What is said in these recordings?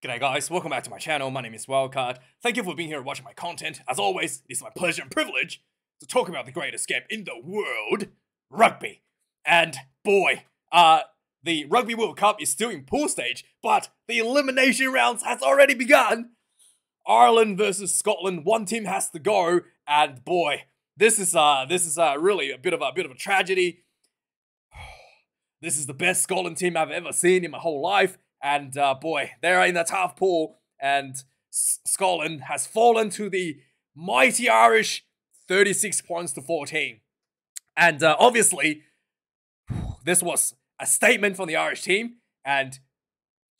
G'day guys, welcome back to my channel. My name is Wildkard. Thank you for being here and watching my content. As always, it is my pleasure and privilege to talk about the greatest game in the world, rugby. And boy, the Rugby World Cup is still in pool stage, but the elimination rounds has already begun. Ireland versus Scotland, one team has to go, and boy, this is really a bit of a tragedy. This is the best Scotland team I've ever seen in my whole life. And boy, they're in a tough pool, and Scotland has fallen to the mighty Irish 36 points to 14. And obviously, this was a statement from the Irish team, and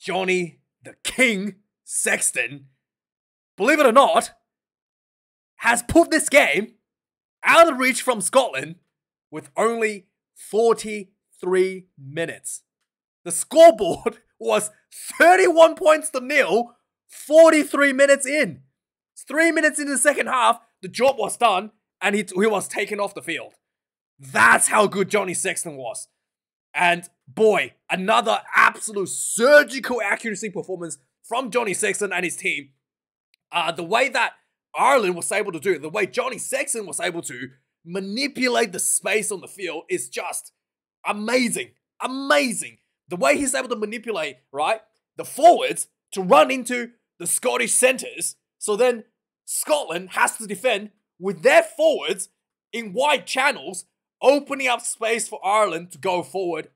Johnny the King Sexton, believe it or not, has put this game out of reach from Scotland with only 43 minutes. The scoreboard was 31 points to nil, 43 minutes in. 3 minutes into the second half, the job was done, and he was taken off the field. That's how good Johnny Sexton was. And boy, another absolute surgical accuracy performance from Johnny Sexton and his team. The way that Ireland was able to do it, the way Johnny Sexton was able to manipulate the space on the field is just amazing. Amazing. The way he's able to manipulate, right, the forwards to run into the Scottish centres, so then Scotland has to defend with their forwards in wide channels, opening up space for Ireland to go forward,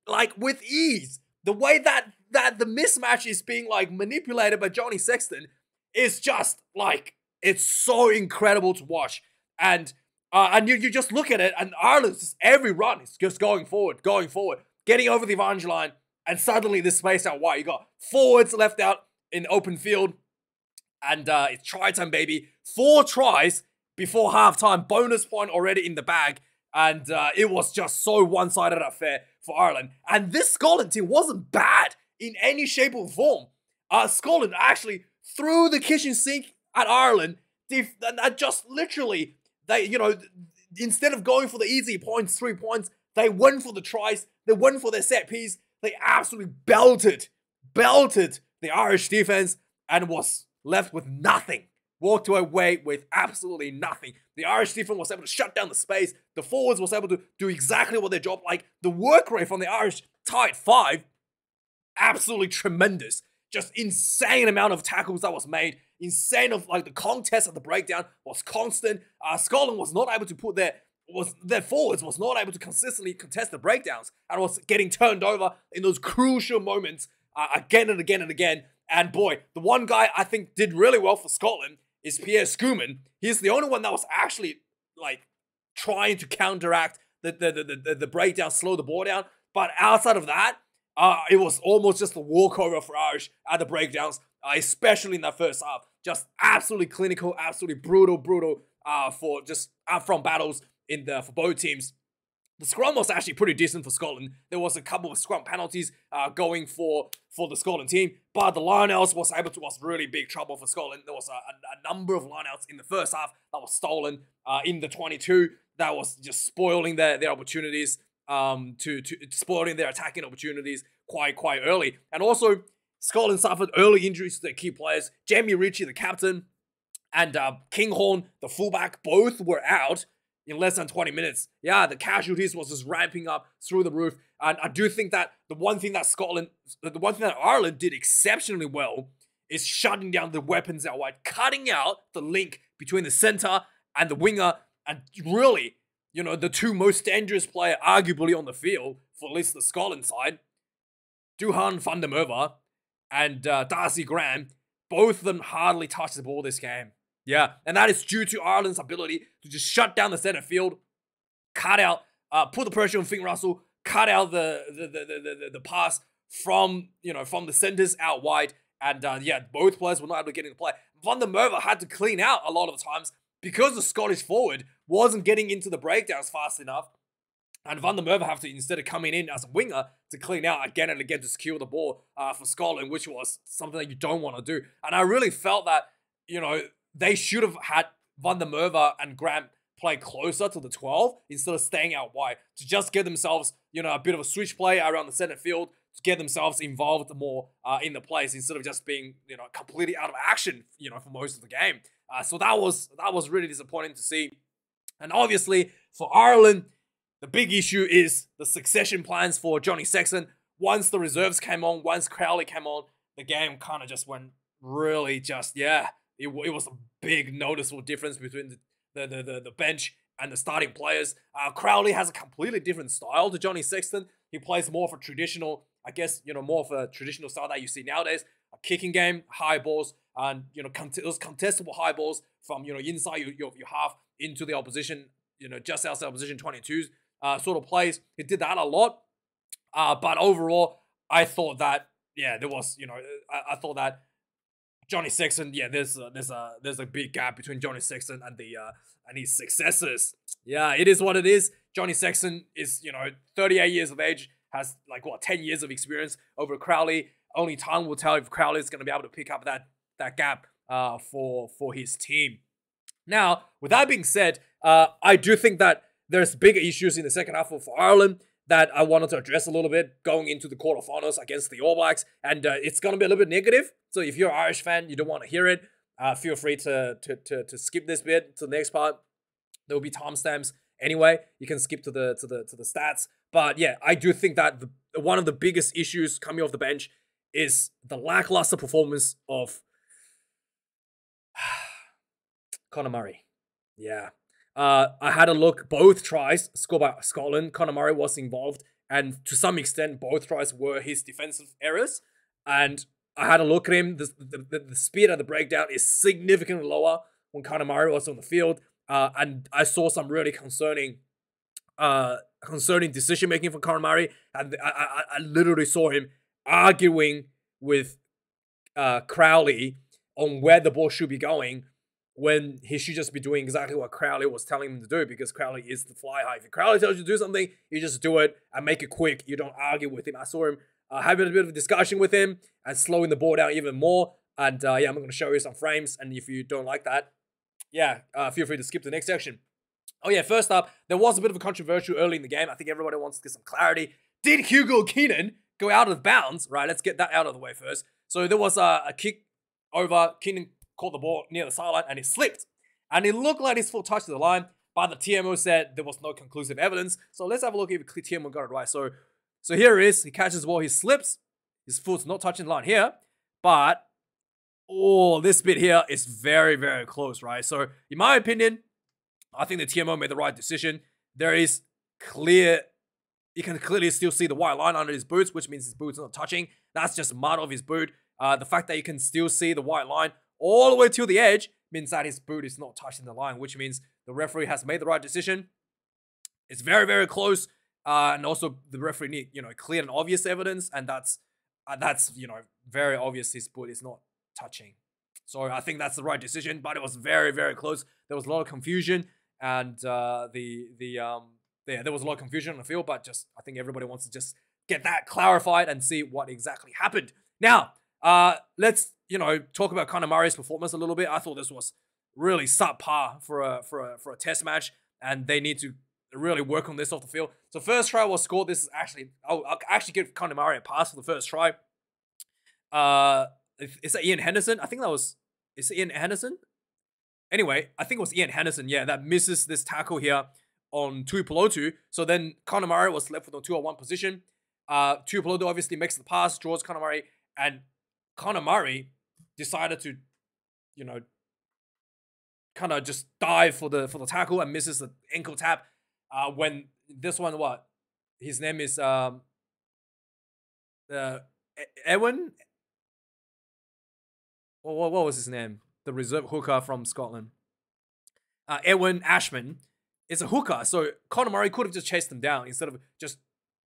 like, with ease. The way that the mismatch is being, like, manipulated by Johnny Sexton is just, like, it's so incredible to watch. And you just look at it, and Ireland's just, every run is just going forward, getting over the advantage line, and suddenly this space out wide. You got forwards left out in open field, and it's try time, baby. 4 tries before halftime, bonus point already in the bag, and it was just so one-sided affair for Ireland. And this Scotland team wasn't bad in any shape or form. Scotland actually threw the kitchen sink at Ireland, and just literally, they, instead of going for the easy points, 3 points, they went for the tries. They went for their set piece. They absolutely belted the Irish defense and was left with nothing. Walked away with absolutely nothing. The Irish defense was able to shut down the space. The forwards was able to do exactly what their job. Like, the work rate from the Irish tight 5, absolutely tremendous. Just insane amount of tackles that was made. Insane of, like, the contest of the breakdown was constant. Scotland was not able to put their forwards was not able to consistently contest the breakdowns, and was getting turned over in those crucial moments again and again and again. And boy, the one guy I think did really well for Scotland is Pierre Schoeman. He's the only one that was actually, like, trying to counteract the breakdown, slow the ball down. But outside of that, it was almost just a walkover for Irish at the breakdowns, especially in that first half. Just absolutely clinical, absolutely brutal for just upfront battles for both teams. The scrum was actually pretty decent for Scotland. There was a couple of scrum penalties going for the Scotland team, but the lineouts was really big trouble for Scotland. There was a number of lineouts in the first half that was stolen in the 22. That was just spoiling their opportunities, spoiling their attacking opportunities quite early. And also, Scotland suffered early injuries to their key players. Jamie Ritchie, the captain, and Kinghorn, the fullback, both were out in less than 20 minutes. Yeah, the casualties was just ramping up through the roof. And I do think that the one thing that Ireland did exceptionally well is shutting down the weapons out wide, cutting out the link between the center and the winger, and really, the two most dangerous player arguably on the field, for at least the Scotland side, Duhan van der Merwe and Darcy Graham, both of them hardly touched the ball this game. Yeah, and that is due to Ireland's ability to just shut down the center field, cut out, put the pressure on Finn Russell, cut out the pass from the centers out wide, and yeah, both players were not able to get into play. Van der Merwe had to clean out a lot of times because the Scottish forward wasn't getting into the breakdowns fast enough, and Van der Merwe have to, instead of coming in as a winger, to clean out again and again to secure the ball for Scotland, which was something that you don't want to do. And I really felt that, they should have had Van der Merwe and Graham play closer to the 12 instead of staying out wide to just get themselves, a bit of a switch play around the center field get themselves involved more in the plays instead of just being, completely out of action, for most of the game. So that was really disappointing to see. And obviously for Ireland, the big issue is the succession plans for Johnny Sexton. Once the reserves came on, once Crowley came on, the game kind of just went really it was a big noticeable difference between the bench and the starting players. Crowley has a completely different style to Johnny Sexton. He plays more of a traditional, I guess, more of a traditional style that you see nowadays. A kicking game, high balls, and, those contestable high balls from, inside your half into the opposition, just outside opposition 22s sort of plays. He did that a lot. But overall, I thought that, there was, I thought that Johnny Sexton, there's a big gap between Johnny Sexton and and his successors. Yeah, it is what it is. Johnny Sexton is, 38 years of age, has 10 years of experience over Crowley. Only time will tell if Crowley is going to be able to pick up that gap for his team. Now, with that being said, I do think that there's bigger issues in the second half for Ireland that I wanted to address a little bit going into the quarterfinals against the All Blacks, and it's going to be a little bit negative. So if you're an Irish fan, you don't want to hear it, feel free to skip this bit to the next part. There will be timestamps anyway. You can skip to the stats. But yeah, I do think that one of the biggest issues coming off the bench is the lackluster performance of Conor Murray. Yeah. I had a look. Both tries scored by Scotland. Conor Murray was involved, and to some extent, both tries were his defensive errors. And I had a look at him. The speed of the breakdown is significantly lower when Conor Murray was on the field. And I saw some really concerning decision making from Conor Murray. And I literally saw him arguing with Crowley on where the ball should be going, when he should just be doing exactly what Crowley was telling him to do, because Crowley is the fly high. If Crowley tells you to do something, you just do it and make it quick. You don't argue with him. I saw him having a bit of a discussion with him and slowing the ball down even more. And I'm going to show you some frames. And if you don't like that, feel free to skip to the next section. Oh yeah, first up, there was a bit of a controversial early in the game. I think everybody wants to get some clarity. Did Hugo Keenan go out of bounds? Right, let's get that out of the way first. So there was a kick over. Keenan caught the ball near the sideline and he slipped. And it looked like his foot touched the line, but the TMO said there was no conclusive evidence. So let's have a look if the TMO got it right. So here it is. He catches the ball, he slips. His foot's not touching the line here. But, this bit here is very, very close, right? So in my opinion, I think the TMO made the right decision. There is you can clearly still see the white line under his boots, which means his boots are not touching. That's just mud off his boot. The fact that you can still see the white line all the way to the edge means that his boot is not touching the line, which means the referee has made the right decision. It's very, very close. And also the referee need, clear and obvious evidence. And that's very obvious his boot is not touching. So I think that's the right decision, but it was very, very close. There was a lot of confusion, and there was a lot of confusion on the field, but I think everybody wants to just get that clarified and see what exactly happened. Now, let's talk about Conor Murray's performance a little bit. I thought this was really subpar for a test match, and they need to really work on this off the field. So first try was scored. This is I'll actually give Conor Murray a pass for the first try. Is that Ian Henderson? I think is it Ian Henderson? Anyway, I think it was Ian Henderson, that misses this tackle here on Tuipulotu. So then Conor Murray was left with a 2-on-1 position. Tuipulotu obviously makes the pass, draws Conor Murray, and Conor Murray decided to, kind of just dive for the tackle and misses the ankle tap. When this one, his name is Ewan. What was his name? The reserve hooker from Scotland. Ewan Ashman is a hooker. So Conor Murray could have just chased him down instead of just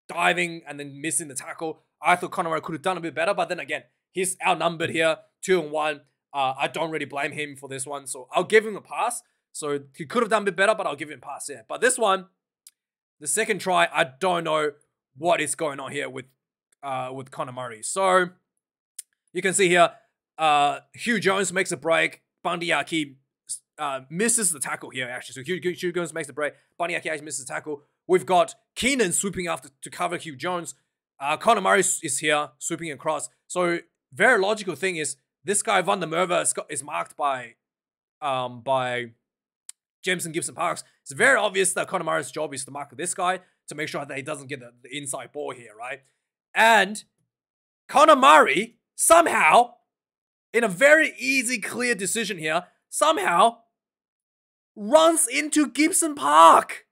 diving and then missing the tackle. I thought Conor Murray could have done a bit better, but then again, he's outnumbered here, 2-on-1. I don't really blame him for this one, so I'll give him a pass. So he could have done a bit better, but I'll give him a pass, But this one, the second try, I don't know what is going on here with Conor Murray. So you can see here, Hugh Jones makes a break. Bandiaki misses the tackle here, actually. So Hugh Jones makes the break. Bandiaki actually misses the tackle. We've got Keenan swooping after to cover Hugh Jones. Conor Murray is here, swooping across. So very logical thing is this guy Van der Merwe is marked by Jameson Gibson-Parks. It's very obvious that Conor Murray's job is to mark this guy to make sure that he doesn't get the inside ball here, right? And Conor Murray somehow, in a very easy, clear decision here, somehow runs into Gibson Park.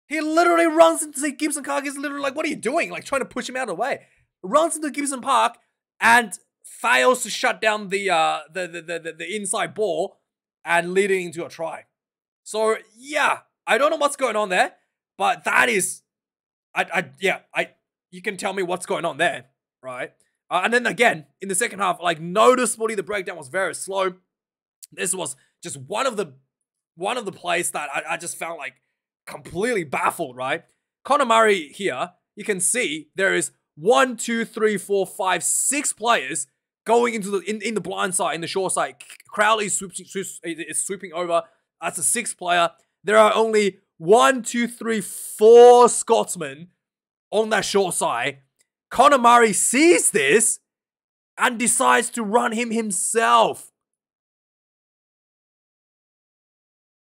He literally runs into Gibson Park. He's literally like, what are you doing? Like trying to push him out of the way. Runs into Gibson Park and fails to shut down the inside ball and leading into a try. So yeah, I don't know what's going on there, but that is, you can tell me what's going on there, right? And then again, in the second half, like noticeably the breakdown was very slow. This was just one of the plays that I just felt like completely baffled, right? Conor Murray here, you can see there is 1, 2, 3, 4, 5, 6 players going into the in the blind side, in the short side. Crowley is swooping over. That's a 6th player. There are only 1, 2, 3, 4 Scotsmen on that short side. Conor Murray sees this and decides to run him himself.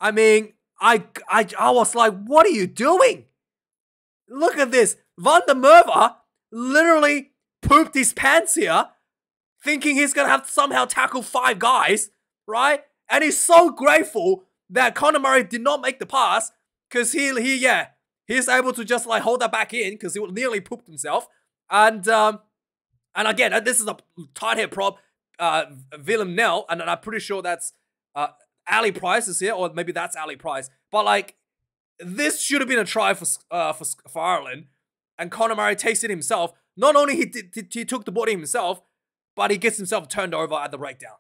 I mean, I was like, what are you doing? Look at this. Van der Merwe literally pooped his pants here, thinking he's going to have to somehow tackle 5 guys, right? And he's so grateful that Conor Murray did not make the pass, because he's able to just like hold that back in, because he nearly pooped himself. And again, this is a tight head prop, Willem Nel, and I'm pretty sure that's Ali Price is here, or maybe that's Ali Price. But like, this should have been a try for Ireland, and Conor Murray takes it himself. Not only he took the ball himself, but he gets himself turned over at the breakdown.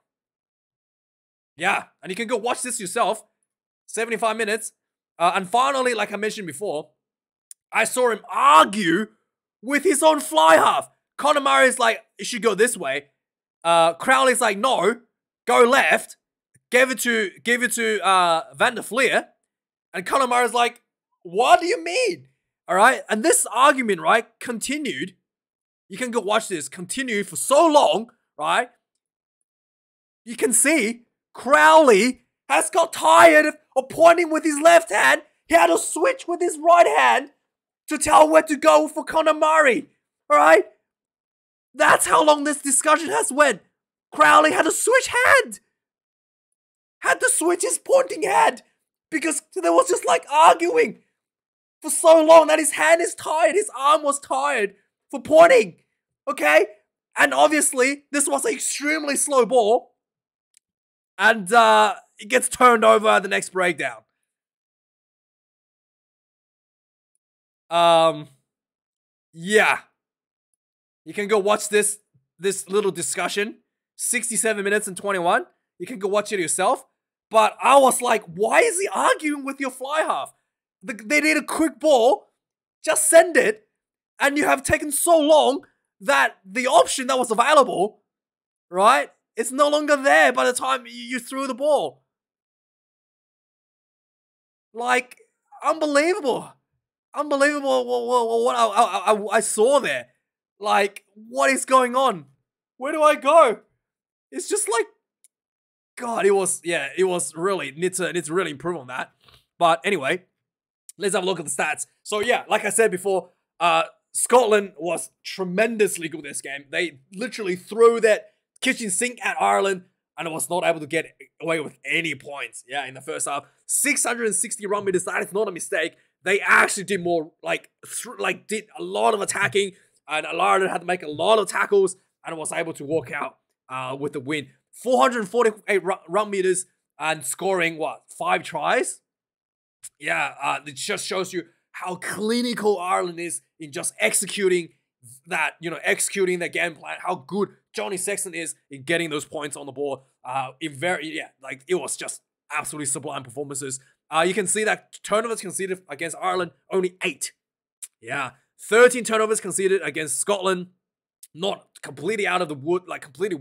Yeah, and you can go watch this yourself. 75 minutes. And finally, like I mentioned before, I saw him argue with his own fly half. Conor Murray's like, it should go this way. Crowley's like, no, go left. Give it to Van der Fleer. And Conor Murray's like, what do you mean? All right. And this argument, right, continued. You can go watch this. Continued for so long, right? You can see Crowley has got tired of pointing with his left hand. He had to switch with his right hand to tell where to go for Conor Murray. All right? That's how long this discussion has went. Crowley had to switch hand. Had to switch his pointing hand. Because there was just like arguing for so long that his hand is tired. His arm was tired for pointing. Okay? And obviously, this was an extremely slow ball. And it gets turned over at the next breakdown. Yeah. You can go watch this little discussion. 67 minutes and 21. You can go watch it yourself. But I was like, why is he arguing with your fly half? They need a quick ball. Just send it. And you have taken so long that the option that was available, right, it's no longer there by the time you threw the ball. Like, unbelievable. Unbelievable what I saw there. Like, what is going on? Where do I go? It's just like, God, it was really, needs to really improve on that. But anyway, let's have a look at the stats. So yeah, like I said before, Scotland was tremendously good this game. They literally threw that kitchen sink at Ireland and was not able to get away with any points. Yeah, in the first half. 660 run meters, that is not a mistake. They actually did more, did a lot of attacking, and Ireland had to make a lot of tackles and was able to walk out with the win. 448 run meters and scoring, 5 tries? Yeah, it just shows you how clinical Ireland is in just executing that, executing their game plan, how good Johnny Sexton is in getting those points on the board. It was just absolutely sublime performances. You can see that turnovers conceded against Ireland, only 8. Yeah, 13 turnovers conceded against Scotland. Not completely out of the wood, completely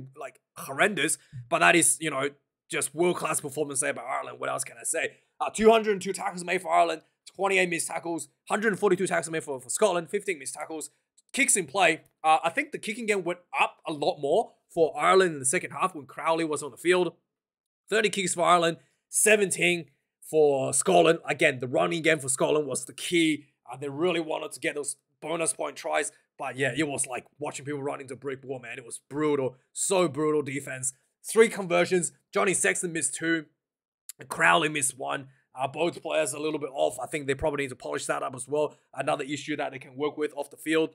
horrendous, but that is, just world-class performance there by Ireland. What else can I say? 202 tackles made for Ireland, 28 missed tackles, 142 tackles made for Scotland, 15 missed tackles, kicks in play. I think the kicking game went up a lot more for Ireland in the second half when Crowley was on the field. 30 kicks for Ireland, 17 for Scotland. Again, the running game for Scotland was the key. They really wanted to get those bonus point tries. But yeah, it was like watching people run into a brick wall, man. It was brutal. So brutal defense. 3 conversions. Johnny Sexton missed 2. Crowley missed 1. Both players a little bit off. I think they probably need to polish that up as well. Another issue that they can work with off the field.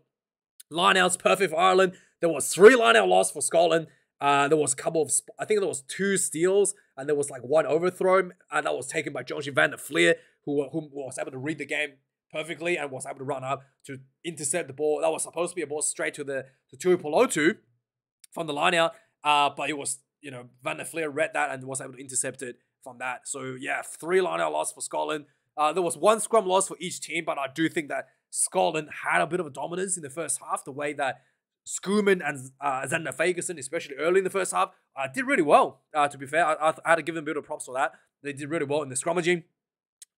Lineouts perfect for Ireland. There was 3 lineout loss for Scotland. There was a couple of, I think there was 2 steals, and there was like 1 overthrow, and that was taken by Jonesy van der Fleer, who was able to read the game perfectly and was able to run up to intercept the ball. That was supposed to be a ball straight to the Tuipulotu from the lineout, but it was, Van der Fleer read that and was able to intercept it from that. So yeah, 3 lineout loss for Scotland. There was 1 scrum loss for each team, but I do think that Scotland had a bit of a dominance in the first half, the way that Schoeman and Zander Fagerson, especially early in the first half, did really well, to be fair. I had to give them a bit of props for that. They did really well in the scrummaging.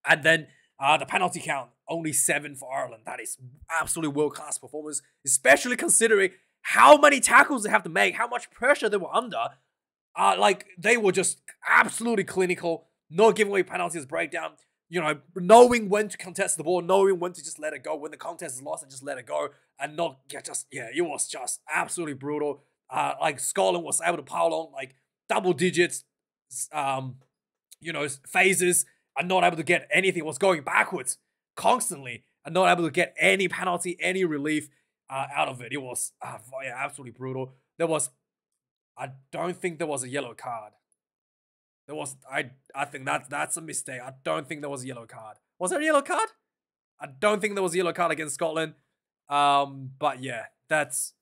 And then the penalty count, only 7 for Ireland. That is absolutely world-class performance, especially considering how many tackles they have to make, how much pressure they were under. They were just absolutely clinical, not giving away penalties, breakdown. Knowing when to contest the ball, knowing when to just let it go, when the contest is lost and just let it go, and not get it was just absolutely brutal. Scotland was able to pile on like double digits, phases, and not able to get anything. Was going backwards constantly and not able to get any penalty, any relief out of it. It was absolutely brutal. I don't think there was a yellow card. There was, I think that's a mistake. I don't think there was a yellow card. Was there a yellow card? I don't think there was a yellow card against Scotland. But yeah, that's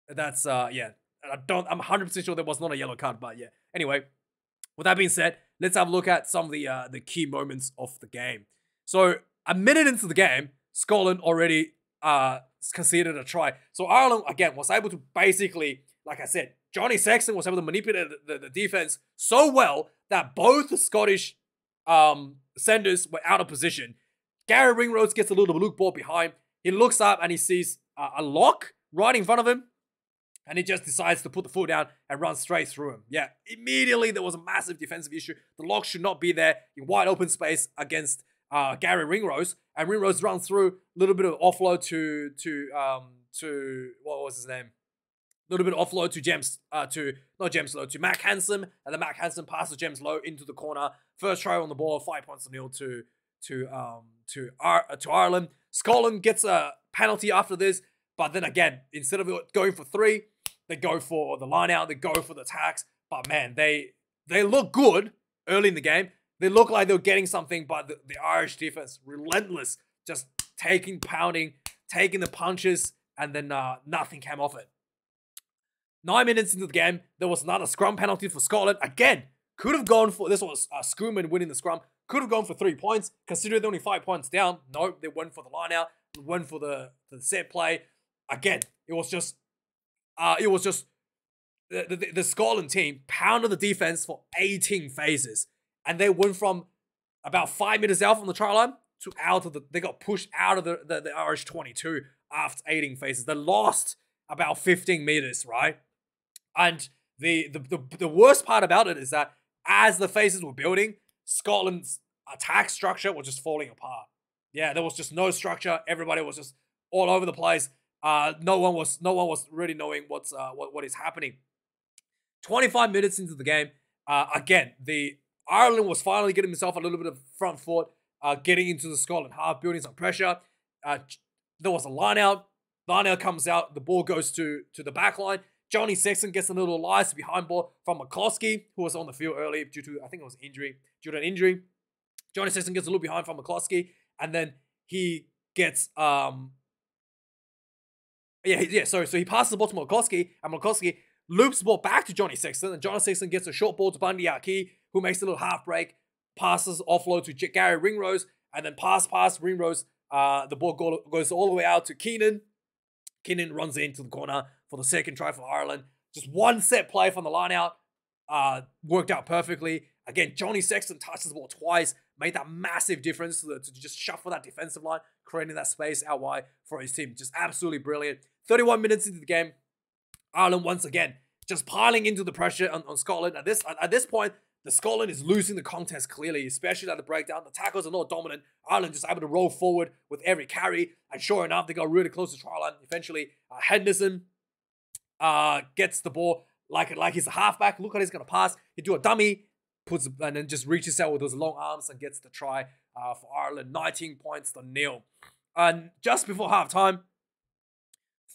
yeah. I'm 100% sure there was not a yellow card, but yeah. Anyway, with that being said, let's have a look at some of the key moments of the game. So a minute into the game, Scotland already conceded a try. So Ireland again was able to basically, like I said, Johnny Sexton was able to manipulate the defense so well that both the Scottish senders were out of position. Gary Ringrose gets a little Luke ball behind. He looks up and he sees a lock right in front of him. And he just decides to put the foot down and run straight through him. Yeah, immediately there was a massive defensive issue. The lock should not be there in wide open space against Gary Ringrose. And Ringrose runs through a little bit of offload to what was his name? A little bit of offload to Mac Hansen, and then Mac Hansen passes James Lowe into the corner. First try on the ball, 5-0 to Ireland. Scotland gets a penalty after this, but then again, instead of going for 3, they go for the line out, they go for the attacks. But man, they look good early in the game. They look like they were getting something, but the Irish defense, relentless, just pounding, taking the punches, and then nothing came off it. 9 minutes into the game, there was another scrum penalty for Scotland. Again, could have gone for, this was Schoeman winning the scrum, could have gone for 3 points, considering they're only 5 points down. No, they went for the line out, went for the set play. Again, it was just the Scotland team pounded the defense for 18 phases. And they went from about 5 meters out from the try line to they got pushed out of the Irish 22 after 18 phases. They lost about 15 meters, right? And the worst part about it is that as the phases were building, Scotland's attack structure was just falling apart. Yeah, there was just no structure. Everybody was just all over the place. No one was really knowing what is happening. 25 minutes into the game, again, the Ireland was finally getting himself a little bit of front foot, getting into the Scotland half, building some pressure. There was a line out. Line out comes out. The ball goes to the back line. Johnny Sexton gets a little lice behind ball from McCloskey, who was on the field early due to, I think it was due to an injury. Johnny Sexton gets a little behind from McCloskey, and then he gets so he passes the ball to McCloskey, and McCloskey loops the ball back to Johnny Sexton, and Johnny Sexton gets a short ball to Bundy Aki, who makes a little half break, passes offload to Gary Ringrose, and then pass Ringrose. The ball goes all the way out to Keenan. Keenan runs into the corner for the second try for Ireland. Just one set play from the line out. Worked out perfectly. Again, Johnny Sexton touches the ball twice, made that massive difference to just shuffle that defensive line, creating that space out wide for his team. Just absolutely brilliant. 31 minutes into the game, Ireland once again just piling into the pressure on Scotland. At this point, the Scotland is losing the contest clearly, especially at the breakdown. The tackles are not dominant. Ireland just able to roll forward with every carry, and sure enough, they got really close to try line. Eventually, Henderson gets the ball like he's a halfback. Look at he's gonna pass. He do a dummy, and then just reaches out with those long arms and gets the try for Ireland. 19 points to 0. And just before halftime,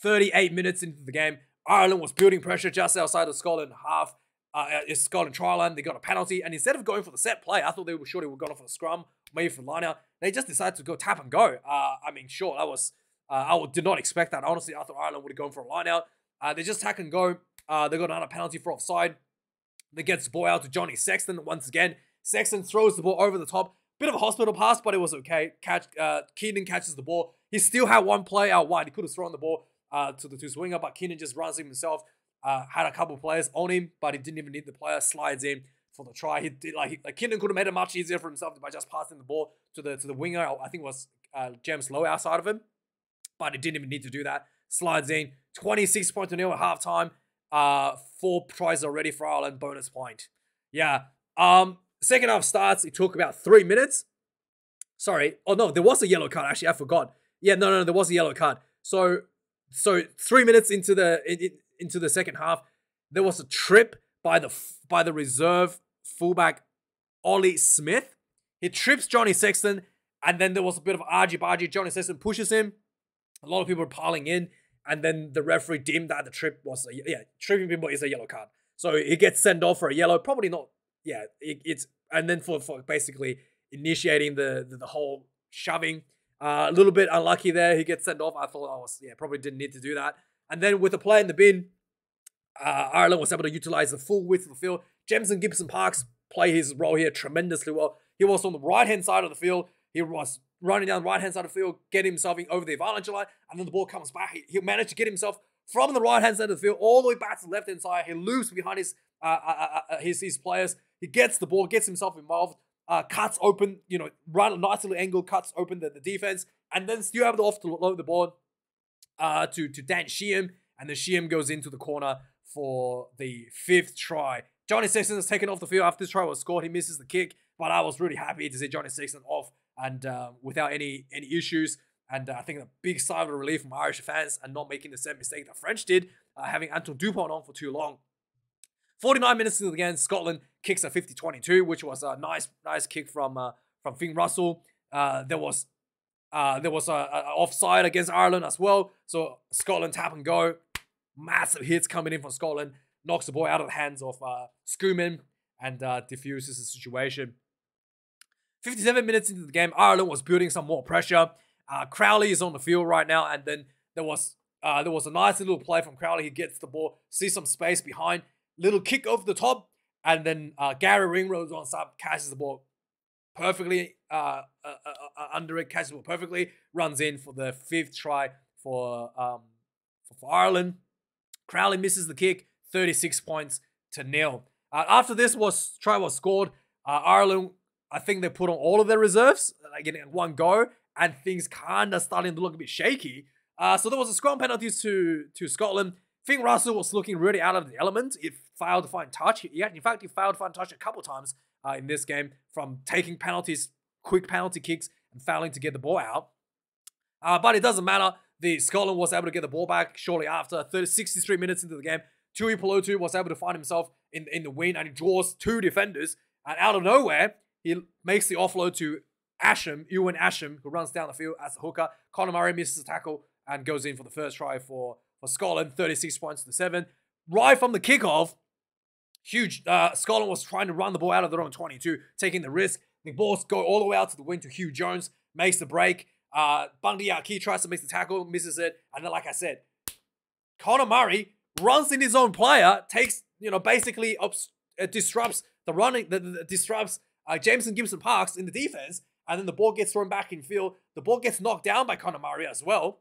38 minutes into the game, Ireland was building pressure just outside of Scotland half. Scotland try line. They got a penalty, and instead of going for the set play, I thought they were sure they were going for the scrum, maybe for the line out. They just decided to go tap and go. I mean, sure, that was I did not expect that. Honestly, I thought Ireland would have gone for a line out. They just tap and go. They got another penalty for offside. They gets the ball out to Johnny Sexton once again. Sexton throws the ball over the top. Bit of a hospital pass, but it was okay. Keenan catches the ball. He still had one play out wide. He could have thrown the ball to the swinger, but Keenan just runs him himself. Had a couple of players on him, but he didn't even need the player. Slides in for the try. He did Keenan could have made it much easier for himself by just passing the ball to the winger. I think it was James Lowe outside of him, but he didn't even need to do that. Slides in. 26 points to 0 at halftime. 4 tries already for Ireland. Bonus point. Yeah. Second half starts. It took about 3 minutes. Sorry. Oh no, there was a yellow card. Actually, I forgot. Yeah, no, there was a yellow card. So 3 minutes into the second half, there was a trip by the reserve fullback Ollie Smith. He trips Johnny Sexton, and then there was a bit of argy-bargy. Johnny Sexton pushes him. A lot of people are piling in, and then the referee deemed that the trip was tripping people is a yellow card. So he gets sent off for a yellow. Probably not. Yeah, and then for basically initiating the whole shoving. A little bit unlucky there. He gets sent off. I thought probably didn't need to do that. And then with the play in the bin, Ireland was able to utilize the full width of the field. Jamison Gibson-Parks play his role here tremendously well. He was on the right-hand side of the field. He was running down the right-hand side of the field, getting himself over the avalanche line, and then the ball comes back. He managed to get himself from the right-hand side of the field all the way back to the left-hand side. He loops behind his players. He gets the ball, gets himself involved, cuts open, run a nice little angle, cuts open the defense, and then still able to offload the ball to Dan Sheehan, and the Sheehan goes into the corner for the 5th try. Johnny Sexton is taken off the field after this try was scored. He misses the kick, but I was really happy to see Johnny Sexton off and without any issues. And I think a big sigh of relief from Irish fans and not making the same mistake the French did, having Antoine Dupont on for too long. 49 minutes into the game, Scotland kicks a 50-22, which was a nice kick from Finn Russell. There was a offside against Ireland as well. So Scotland tap and go. Massive hits coming in from Scotland. Knocks the ball out of the hands of Schumann and diffuses the situation. 57 minutes into the game, Ireland was building some more pressure. Crowley is on the field right now, and then there was a nice little play from Crowley. He gets the ball, sees some space behind, little kick over the top, and then Gary Ringrose on side catches the ball perfectly under it, catches the ball perfectly, runs in for the 5th try for Ireland. Crowley misses the kick, 36 points to 0. After this try was scored, Ireland, I think they put on all of their reserves, getting one go, and things kind of starting to look a bit shaky. So there was a scrum penalties to Scotland. Finn Russell was looking really out of the element. He failed to find touch. In fact, he failed to find touch a couple times in this game from taking penalties, quick penalty kicks, and failing to get the ball out. But it doesn't matter. Scotland was able to get the ball back shortly after. 63 minutes into the game, Tui Pelotu was able to find himself in the win, and he draws 2 defenders. And out of nowhere, he makes the offload to Ewan Asham, who runs down the field as a hooker. Conor Murray misses a tackle and goes in for the 1st try for Scotland, 36 points to 7. Right from the kickoff, huge. Scotland was trying to run the ball out of their own 22, taking the risk. The balls go all the way out to the wing to Hugh Jones, makes the break. Bundy Aki tries to make the tackle, misses it. And then, like I said, Conor Murray runs in his own player, takes, basically disrupts the running, disrupts Jamison Gibson-Parks in the defense, and then the ball gets thrown back in field. The ball gets knocked down by Conor Murray as well,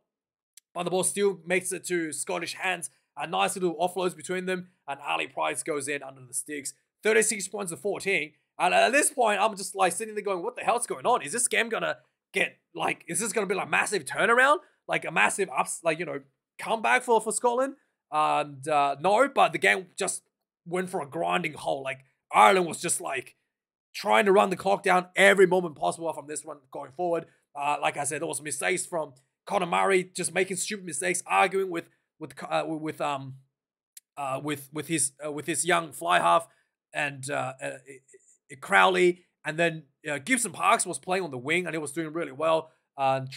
but the ball still makes it to Scottish hands. A nice little offloads between them, and Ali Price goes in under the sticks. 36 points to 14, And at this point, I'm just like sitting there going, what the hell's going on? Is this game gonna get like, is this gonna be like massive turnaround? Like a massive like, you know, comeback for Scotland? And no, but the game just went for a grinding hole. Like Ireland was just like trying to run the clock down every moment possible from this one going forward. Like I said, there was mistakes from Conor Murray, just making stupid mistakes, arguing with his young fly half and Crowley, and then Gibson Parks was playing on the wing and he was doing really well, and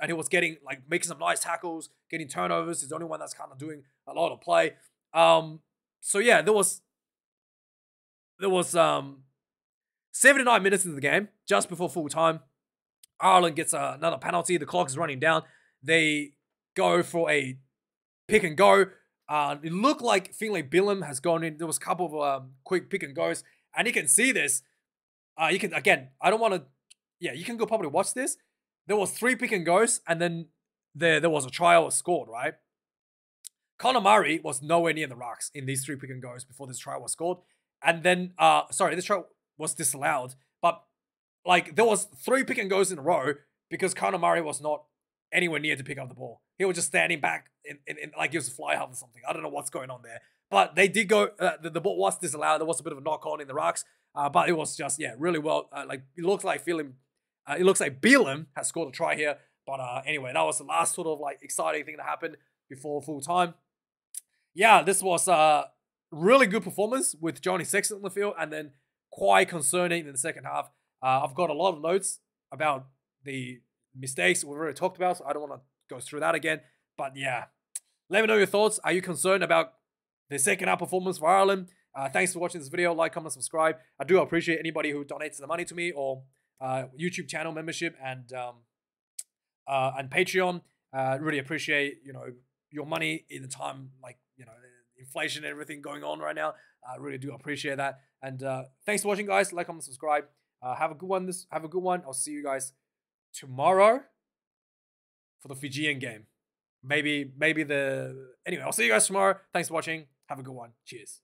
he was getting like making some nice tackles, getting turnovers. He's the only one that's kind of doing a lot of play. So yeah, there was 79 minutes into the game, just before full time. Ireland gets another penalty. The clock is running down. They go for a pick and go. It looked like Finlay Billam has gone in. There was a couple of quick pick and goes, and you can see this. You can, again, I don't want to, yeah, you can go probably watch this. There was 3 pick and goes, and then there was a try was scored, right? Conor Murray was nowhere near the rocks in these 3 pick and goes before this try was scored. And then, this try was disallowed, but like there was 3 pick and goes in a row because Conor Murray was not anywhere near to pick up the ball. He was just standing back in like he was a fly half or something. I don't know what's going on there. But they did go, the ball was disallowed. There was a bit of a knock on in the rocks. But it was just, yeah, really well. Like it looks like Beelan has scored a try here. But anyway, that was the last sort of like exciting thing that happened before full time. Yeah, this was a really good performance with Johnny Sexton on the field, and then quite concerning in the second half. I've got a lot of notes about the mistakes we've already talked about, so I don't want to go through that again. But yeah, let me know your thoughts. Are you concerned about the second half performance for Ireland? Thanks for watching this video. Like, comment, subscribe. I do appreciate anybody who donates the money to me, or YouTube channel membership and Patreon. Really appreciate, you know, your money in the time, like, you know, inflation and everything going on right now. I really do appreciate that. And thanks for watching, guys. Like, comment, subscribe. Have a good one. Have a good one. I'll see you guys tomorrow for the Fijian game. Maybe anyway, I'll see you guys tomorrow. Thanks for watching. Have a good one. Cheers.